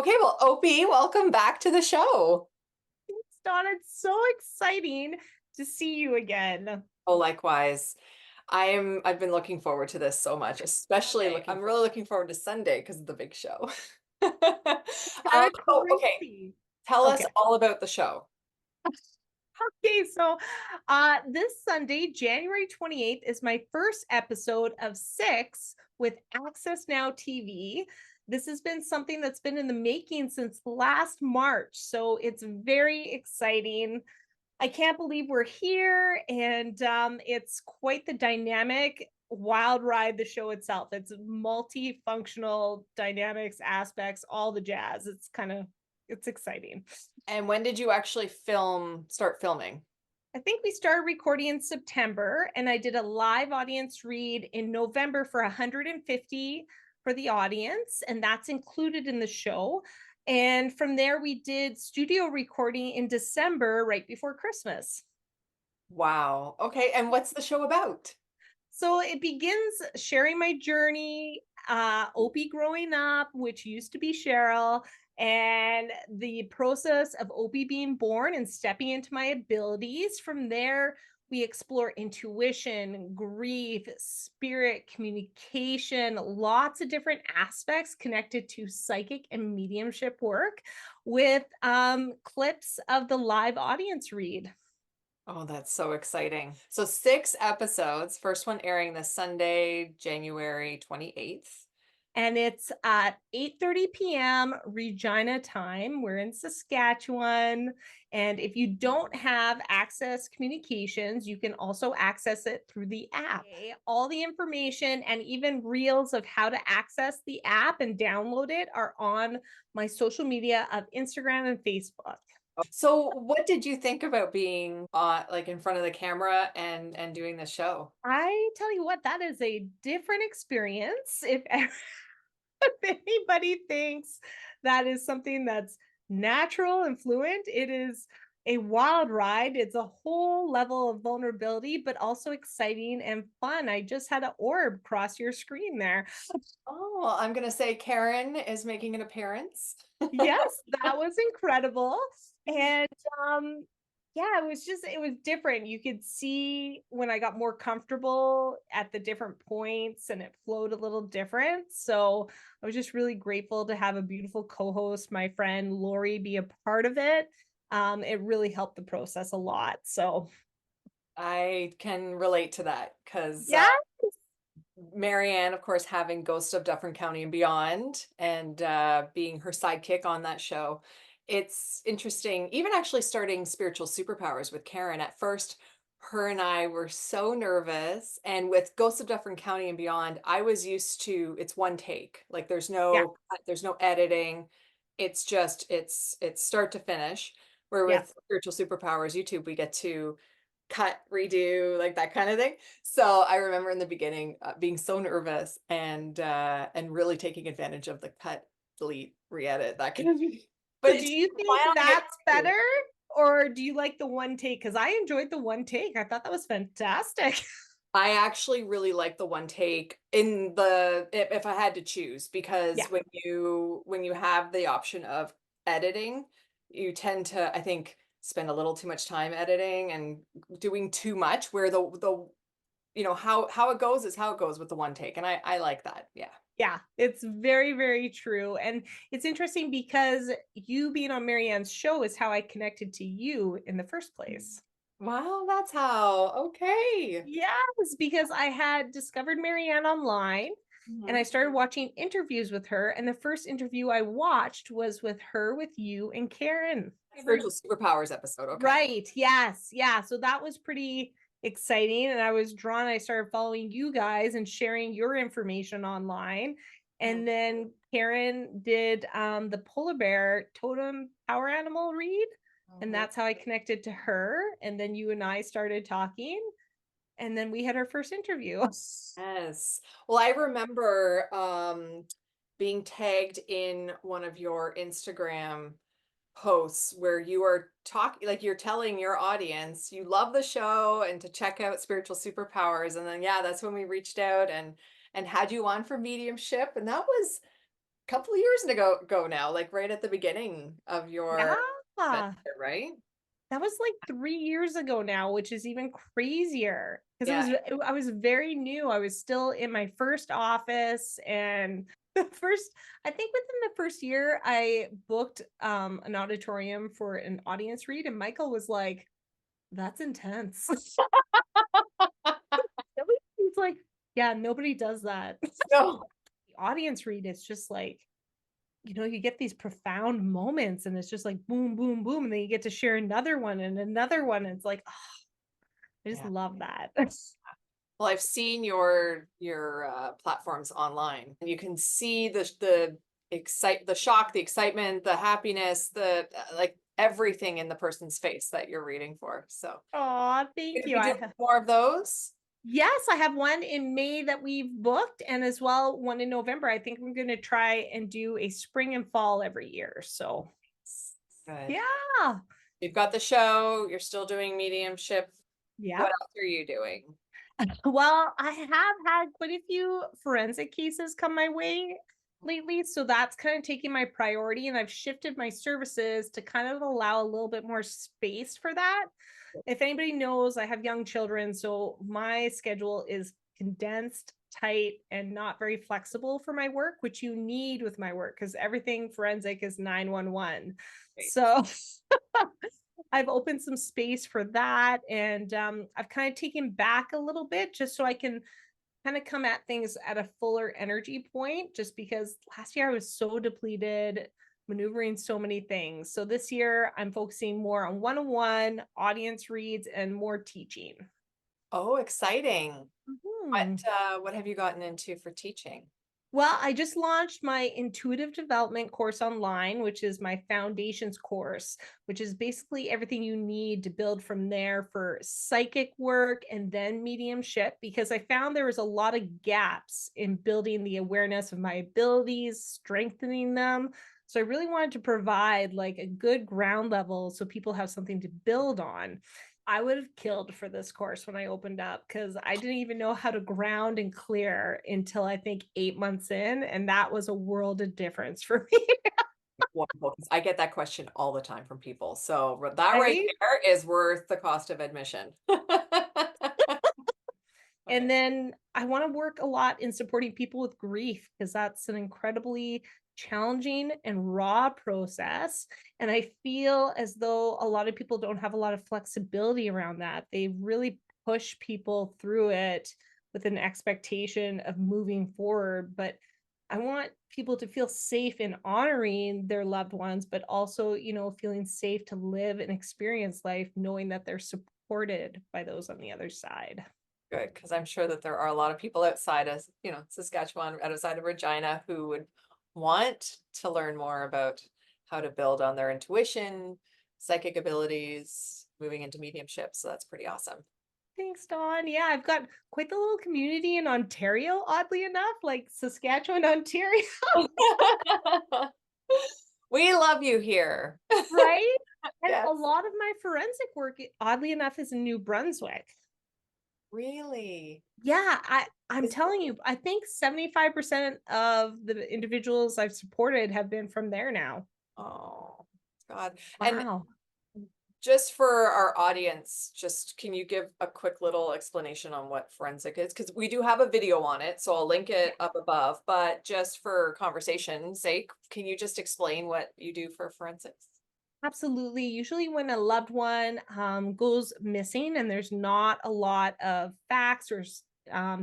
Okay, well, Opie, welcome back to the show. Thanks, Dawn. It's so exciting to see you again. Oh, likewise. I've been looking forward to this so much, especially I'm really looking forward to Sunday because of the big show. It's kind of Okay. crazy. Tell us Okay. all about the show. Okay, so this Sunday, January 28th, is my first episode of six with Access Now TV. This has been something that's been in the making since last March, so it's very exciting. I can't believe we're here, and it's quite the dynamic wild ride. The show itself, it's multifunctional dynamics aspects, all the jazz. It's exciting. And when did you actually start filming? I think we started recording in September, and I did a live audience read in November for 150 for the audience, and that's included in the show. And from there, we did studio recording in December, right before Christmas. Wow. Okay, and what's the show about? So it begins sharing my journey, Opie growing up, which used to be Cheryl, and the process of Opie being born and stepping into my abilities. From there, we explore intuition, grief, spirit, communication, lots of different aspects connected to psychic and mediumship work with clips of the live audience read. Oh, that's so exciting. So 6 episodes, first one airing this Sunday, January 28th. And it's at 8:30 p.m. Regina time. We're in Saskatchewan. And if you don't have Access Communications, you can also access it through the app. Okay. All the information and even reels of how to access the app and download it are on my social media of Instagram and Facebook. So what did you think about being like in front of the camera and doing the show? I tell you what, that is a different experience. If anybody thinks that is something that's natural and fluent, it is a wild ride. It's a whole level of vulnerability, but also exciting and fun. I just had an orb cross your screen there. Oh, I'm gonna say Karen is making an appearance. Yes, that was incredible. And yeah, it was different. You could see when I got more comfortable at the different points and it flowed a little different. So I was just really grateful to have a beautiful co-host, my friend Lori, be a part of it. It really helped the process a lot. So I can relate to that because yeah, Marianne, of course, having Ghost of Dufferin County and Beyond and being her sidekick on that show. It's interesting, even actually starting Spiritual Superpowers with Karen. At first, her and I were so nervous. And with Ghost of Dufferin County and Beyond, I was used to it's one take. Like yeah, there's no editing. It's start to finish. Where yeah. with Spiritual Superpowers YouTube, we get to cut, redo, like that kind of thing. So I remember in the beginning being so nervous and really taking advantage of the cut, delete, re-edit, that kind of thing. But So it do took you a while think to get that's to. better? Or do you like the one take? Because I enjoyed the one take. I thought that was fantastic. I actually really like the one take in the if I had to choose because Yeah. when you have the option of editing, you tend to, I think, spend a little too much time editing and doing too much where the how it goes is how it goes with the one take. And I like that. Yeah. Yeah, it's very, very true. And it's interesting because you being on Marianne's show is how I connected to you in the first place. Wow, that's how. Okay. Yes, because I had discovered Marianne online and I Mhm. started watching interviews with her. And the first interview I watched was with her, with you, and Karen. Spiritual superpowers episode. Okay. Right. Yes. Yeah. So that was pretty exciting. And I was drawn. I started following you guys and sharing your information online. Mhm. And then Karen did the polar bear totem power animal read. And Mhm. that's how I connected to her. And then you and I started talking. And then we had our first interview. Yes. Well, I remember being tagged in one of your Instagram posts where you are talking, like you're telling your audience you love the show and to check out Spiritual Superpowers. And then yeah, that's when we reached out and had you on for mediumship. And that was couple of years ago now, like right at the beginning of your Yeah. venture, right? That was like 3 years ago now, which is even crazier because Yeah. I was very new. I was still in my first office, and the first I think within the first year I booked an auditorium for an audience read, and Michael was like, "That's intense." He's like, "Yeah, nobody does that." No. The audience read is just like, you get these profound moments and it's just like boom, boom, boom. And then you get to share another one and another one. And it's like, oh, I just Yeah. love that. Well, I've seen your platforms online, and you can see the shock, the excitement, the happiness, the like everything in the person's face that you're reading for. So, Oh, thank gonna you. be doing more of those. Yes, I have one in May that we've booked, and as well one in November. I think I'm going to try and do a spring and fall every year. So, Good. yeah. You've got the show. You're still doing mediumship. What Yep. else are you doing? Well, I have had quite a few forensic cases come my way lately. So that's kind of taking my priority. And I've shifted my services to kind of allow a little bit more space for that. If anybody knows, I have young children. So my schedule is condensed, tight, and not very flexible for my work, which you need with my work because everything forensic is 911. Great. So I've opened some space for that. And I've kind of taken back a little bit just so I can kind of come at things at a fuller energy point, just because last year I was so depleted, maneuvering so many things. So this year I'm focusing more on one-on-one audience reads and more teaching. Oh, exciting. Mhm. What have you gotten into for teaching? Well, I just launched my intuitive development course online, which is my foundations course, which is basically everything you need to build from there for psychic work and then mediumship. Because I found there was a lot of gaps in building the awareness of my abilities, strengthening them. So I really wanted to provide like a good ground level so people have something to build on. I would have killed for this course when I opened up because I didn't even know how to ground and clear until I think 8 months in. And that was a world of difference for me. Wonderful. 'Cause I get that question all the time from people. So that right Right. there is worth the cost of admission. And Okay. then I want to work a lot in supporting people with grief because that's an incredibly challenging and raw process. And I feel as though a lot of people don't have a lot of flexibility around that. They really push people through it with an expectation of moving forward. But I want people to feel safe in honoring their loved ones, but also, feeling safe to live and experience life, knowing that they're supported by those on the other side. Good, because I'm sure that there are a lot of people outside of, Saskatchewan, outside of Regina, who would want to learn more about how to build on their intuition, psychic abilities, moving into mediumship. So that's pretty awesome. Thanks, Dawn. Yeah, I've got quite the little community in Ontario, oddly enough, like Saskatchewan, Ontario, We love you here. right? And Yes. a lot of my forensic work, oddly enough, is in New Brunswick. Really? Yeah, I'm Is telling you, I think 75% of the individuals I've supported have been from there now. Oh, God. And Wow. just for our audience, just can you give a quick little explanation on what forensic is? Because we do have a video on it, so I'll link it up above. But just for conversation's sake, can you just explain what you do for forensics? Absolutely. Usually, when a loved one goes missing and there's not a lot of facts or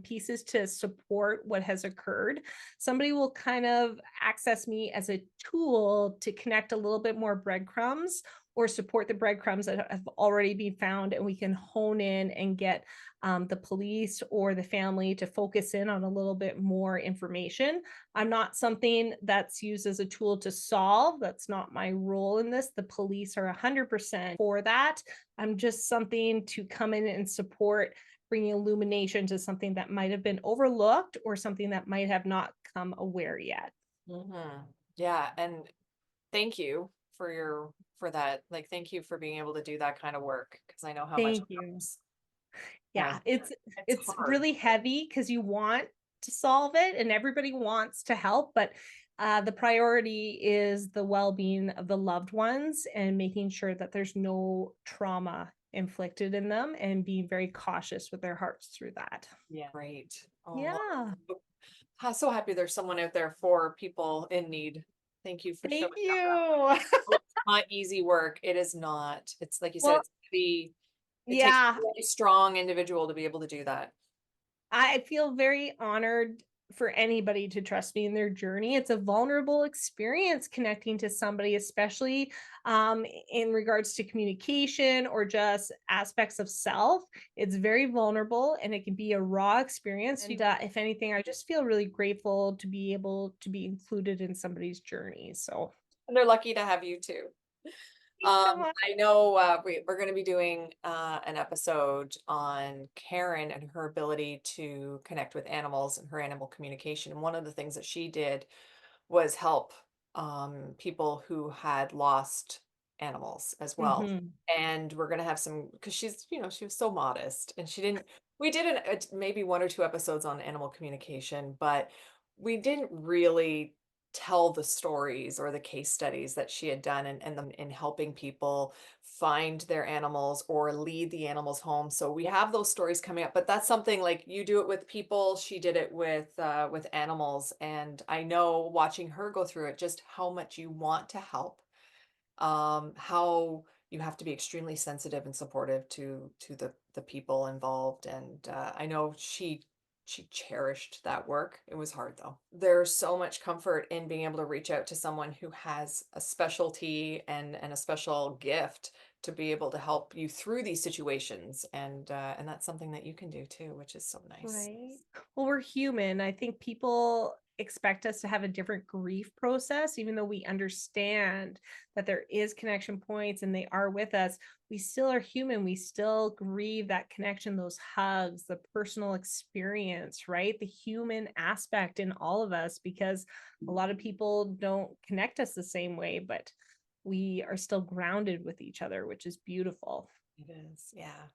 pieces to support what has occurred, somebody will kind of access me as a tool to connect a little bit more breadcrumbs or support the breadcrumbs that have already been found. And we can hone in and get the police or the family to focus in on a little bit more information. I'm not something that's used as a tool to solve. That's not my role in this. The police are 100% for that. I'm just something to come in and support bringing illumination to something that might have been overlooked or something that might have not come aware yet. Yeah, and thank you for that. Like, thank you for being able to do that kind of work because I know how much Thank you. yeah, Yeah, it's it's it's hard. really heavy because you want to solve it and everybody wants to help, but The priority is the well-being of the loved ones and making sure that there's no trauma inflicted in them and being very cautious with their hearts through that. Yeah. Great. Oh, well, Yeah. I'm so happy there's someone out there for people in need. Thank you for Thank showing up that you. way. It's not easy work. It is not. It's like you said, Well, it takes yeah, a really strong individual to be able to do that. I feel very honored for anybody to trust me in their journey. It's a vulnerable experience connecting to somebody, especially in regards to communication or just aspects of self. It's very vulnerable and it can be a raw experience. And if anything, I just feel really grateful to be able to be included in somebody's journey. So, And they're lucky to have you too. thanks so much. I know we're going to be doing an episode on Karen and her ability to connect with animals and her animal communication. And one of the things that she did was help people who had lost animals as well. Hmm. And we're going to have some, because she's, she was so modest and she didn't, we did maybe one or two episodes on animal communication, but we didn't really tell the stories or the case studies that she had done in helping people find their animals or lead the animals home. So we have those stories coming up, but that's something like you do it with people. She did it with animals. And I know watching her go through it, just how much you want to help, how you have to be extremely sensitive and supportive to the people involved. And I know she cherished that work. It was hard though. There's so much comfort in being able to reach out to someone who has a specialty and a special gift to be able to help you through these situations. And that's something that you can do too, which is so nice. Right. Well, we're human. I think people expect us to have a different grief process, even though we understand that there is connection points and they are with us. We still are human. We still grieve that connection, those hugs, the personal experience, right? The human aspect in all of us, because a lot of people don't connect us the same way, but we are still grounded with each other, which is beautiful. It is, yeah.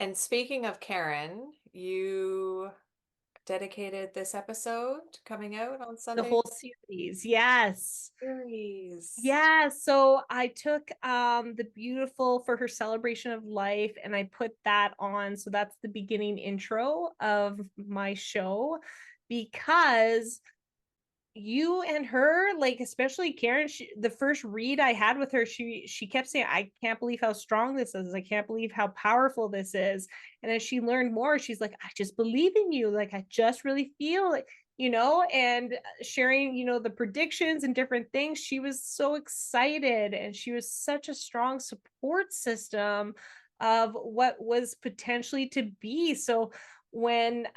And speaking of Karen, you dedicated this episode coming out on The Sunday whole series. Yes. series. Yeah, so I took the beautiful for her celebration of life and I put that on. So that's the beginning intro of my show because you and her, like especially Karen, the first read I had with her, she kept saying, "I can't believe how strong this is. I can't believe how powerful this is." And as she learned more, she's like, "I just believe in you. Like I just really feel it." And sharing, the predictions and different things, she was so excited and she was such a strong support system of what was potentially to be. So when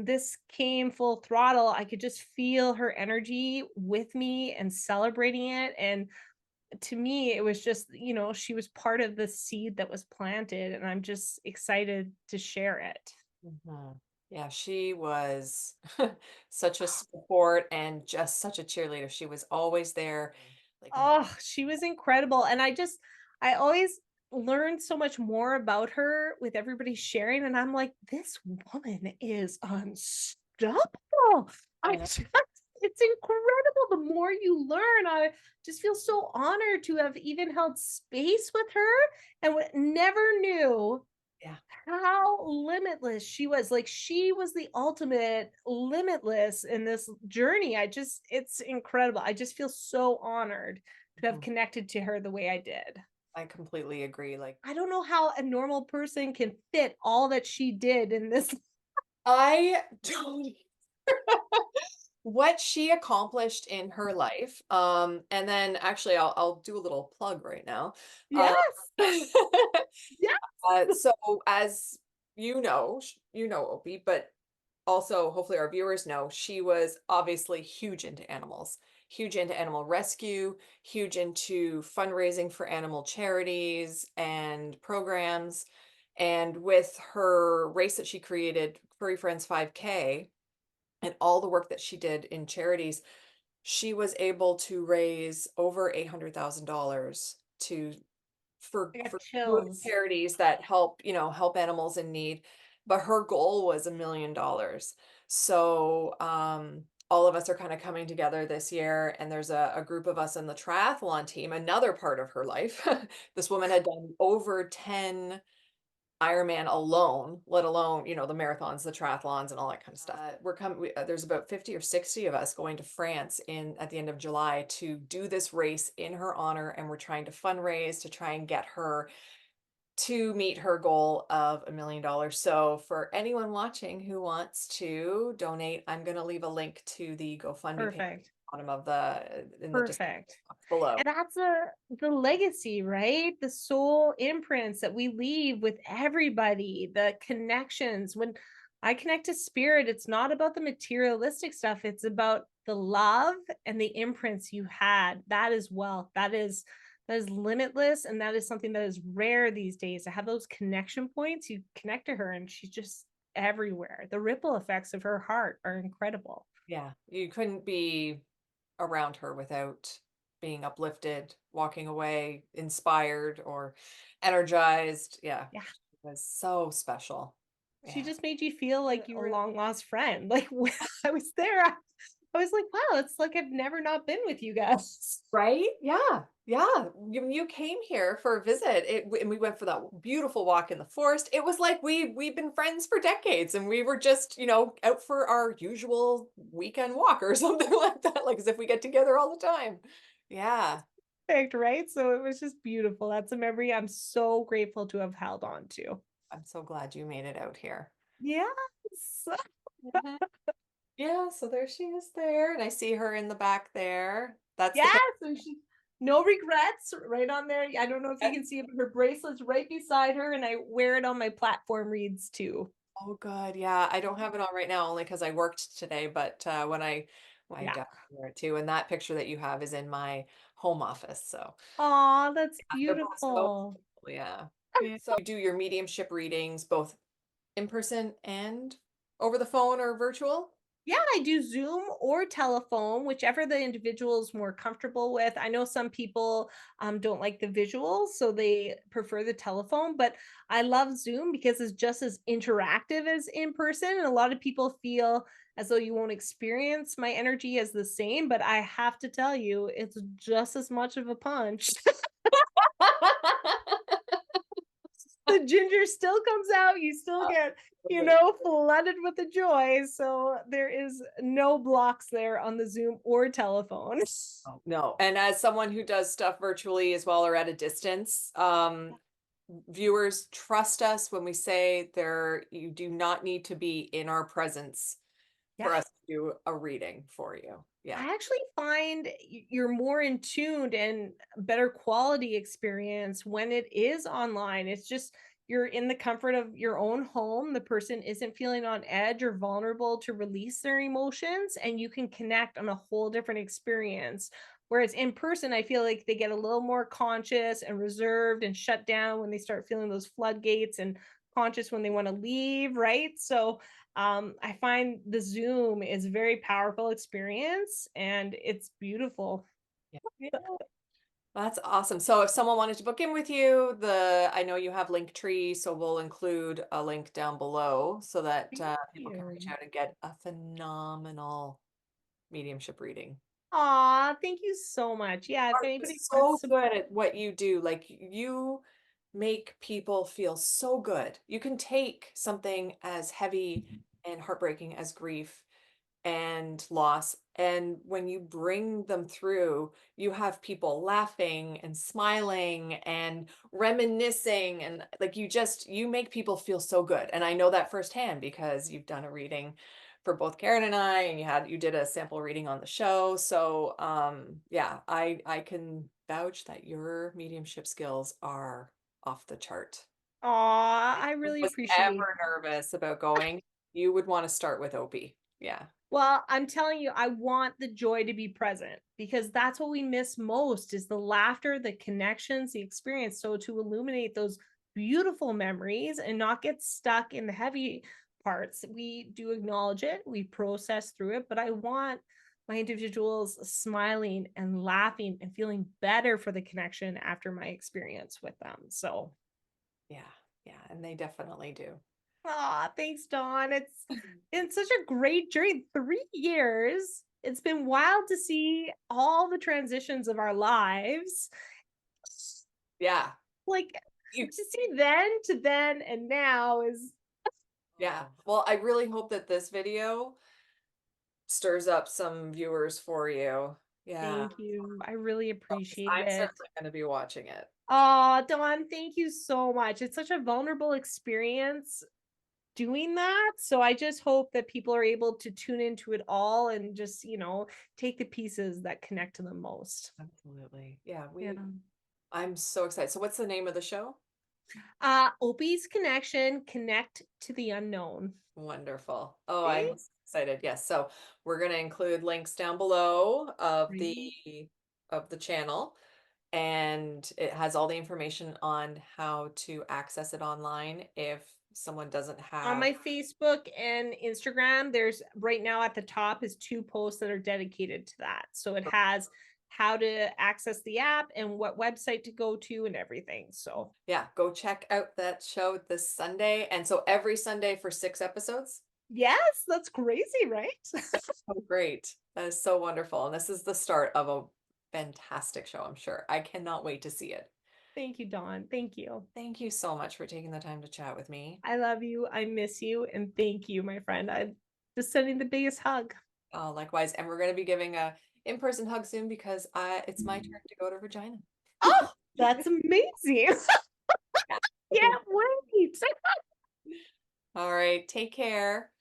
this came full throttle, I could just feel her energy with me and celebrating it. And to me, it was just, she was part of the seed that was planted, and I'm just excited to share it. Mhm. Yeah, she was such a support and just such a cheerleader. She was always there, like in Oh, she was incredible. And I always learned so much more about her with everybody sharing. And I'm like, this woman is unstoppable. I know. It's incredible. The more you learn, I just feel so honored to have even held space with her and never knew Yeah. how limitless she was. Like she was the ultimate limitless in this journey. It's incredible. I just feel so honored to have Mhm. connected to her the way I did. I completely agree. Like I don't know how a normal person can fit all that she did in this. I don't what she accomplished in her life. And then actually I'll do a little plug right now. Um, Yes. Yes. so as you know Opie, but also hopefully our viewers know she was obviously huge into animals, huge into animal rescue, huge into fundraising for animal charities and programs. And with her race that she created, Furry Friends 5K, and all the work that she did in charities, she was able to raise over $800,000 to I got for good chills. charities that help, help animals in need. But her goal was $1 million. So all of us are kind of coming together this year, and there's a group of us in the triathlon team, another part of her life. This woman had done over 10 Ironman alone, let alone, the marathons, the triathlons, and all that kind of stuff. There's about 50 or 60 of us going to France in at the end of July to do this race in her honor, and we're trying to fundraise to try and get her to meet her goal of $1 million. So for anyone watching who wants to donate, I'm going to leave a link to the GoFundMe page Perfect. bottom of the in the description Perfect. box below. And that's the legacy, right? The soul imprints that we leave with everybody, the connections. When I connect to spirit, it's not about the materialistic stuff, it's about the love and the imprints you had. That is wealth. That is limitless, and that is something that is rare these days. To have those connection points, you connect to her and she's just everywhere. The ripple effects of her heart are incredible. Yeah, you couldn't be around her without being uplifted, walking away inspired or energized. Yeah, Yeah. it was so special. She Yeah. just made you feel like you were a long lost friend. Like when I was there, I was like, wow, it's like I've never not been with you guys. Right? Yeah. Yeah. When you came here for a visit, and we went for that beautiful walk in the forest. It was like we've been friends for decades, and we were just, out for our usual weekend walk or something like that, like as if we get together all the time. Yeah. Perfect, right? So it was just beautiful. That's a memory I'm so grateful to have held on to. I'm so glad you made it out here. Yes. Mhm. Yeah, so there she is there, and I see her in the back there. That's the Yes. picture. And she no regrets right on there. I don't know if you can see it, but her bracelet's right beside her, and I wear it on my platform reads too. Oh, good. Yeah, I don't have it on right now only because I worked today, but when I Yeah. definitely wear it too. And that picture that you have is in my home office. So Aw, that's yeah, they're both so beautiful. cool. Yeah. Yeah. So you do your mediumship readings both in person and over the phone or virtual? Yeah, I do Zoom or telephone, whichever the individual is more comfortable with. I know some people don't like the visuals, so they prefer the telephone, but I love Zoom because it's just as interactive as in person. And a lot of people feel as though you won't experience my energy as the same, but I have to tell you, it's just as much of a punch. The ginger still comes out. You still get, Absolutely. flooded with the joy. So there is no blocks there on the Zoom or telephone. Oh, no. And as someone who does stuff virtually as well or at a distance, viewers trust us when we say you do not need to be in our presence Yeah. for us to do a reading for you. Yeah. I actually find you're more in tuned and better quality experience when it is online. It's just you're in the comfort of your own home. The person isn't feeling on edge or vulnerable to release their emotions, and you can connect on a whole different experience. Whereas in person, I feel like they get a little more conscious and reserved and shut down when they start feeling those floodgates and conscious when they want to leave, right? So I find the Zoom is a very powerful experience and it's beautiful. Yeah. That's awesome. So if someone wanted to book in with you, I know you have Linktree, so we'll include a link down below so that Thank people can reach you. out and get a phenomenal mediumship reading. Aw, thank you so much. Yeah, if Are anybody so wants to, good at what you do. Like you make people feel so good. You can take something as heavy and heartbreaking as grief and loss. And when you bring them through, you have people laughing and smiling and reminiscing. And like you make people feel so good. And I know that firsthand because you've done a reading for both Karen and I, and you did a sample reading on the show. So yeah, I can vouch that your mediumship skills are off the chart. aw, If I I really was appreciate. ever nervous about going, you would want to start with Opie. Yeah. Well, I'm telling you, I want the joy to be present because that's what we miss most is the laughter, the connections, the experience. So to illuminate those beautiful memories and not get stuck in the heavy parts, we do acknowledge it, we process through it, but I want my individuals smiling and laughing and feeling better for the connection after my experience with them. So, Yeah, yeah, and they definitely do. Aw, thanks, Dawn. It's such a great journey. 3 years. It's been wild to see all the transitions of our lives. Yeah. Like You, to see then to then and now is yeah. Well, I really hope that this video stirs up some viewers for you. Yeah. thank you. I really Oh, 'cause appreciate I'm it. certainly going to be watching it. Oh, Dawn, thank you so much. It's such a vulnerable experience doing that. So I just hope that people are able to tune into it all and just, take the pieces that connect to them most. Absolutely. Yeah, Yeah. I'm so excited. So what's the name of the show? Opie's Connection, Connect to the Unknown. Wonderful. Oh, I'm Thanks. so excited. Yes. So we're going to include links down below Great. of the channel, and it has all the information on how to access it online if someone doesn't On have. my Facebook and Instagram, there's right now at the top is 2 posts that are dedicated to that. So it has how to access the app and what website to go to and everything. So Yeah, go check out that show this Sunday. And so every Sunday for 6 episodes. yes, that's crazy, right? Oh, great. That is so wonderful. And this is the start of a fantastic show, I'm sure. I cannot wait to see it. Thank you, Dawn. Thank you. Thank you so much for taking the time to chat with me. I love you. I miss you. And thank you, my friend. I'm just sending the biggest hug. Likewise. And we're going to be giving a in-person hug soon because it's my turn to go to Regina. Oh, that's amazing. Yeah. Can't wait. All right. Take care.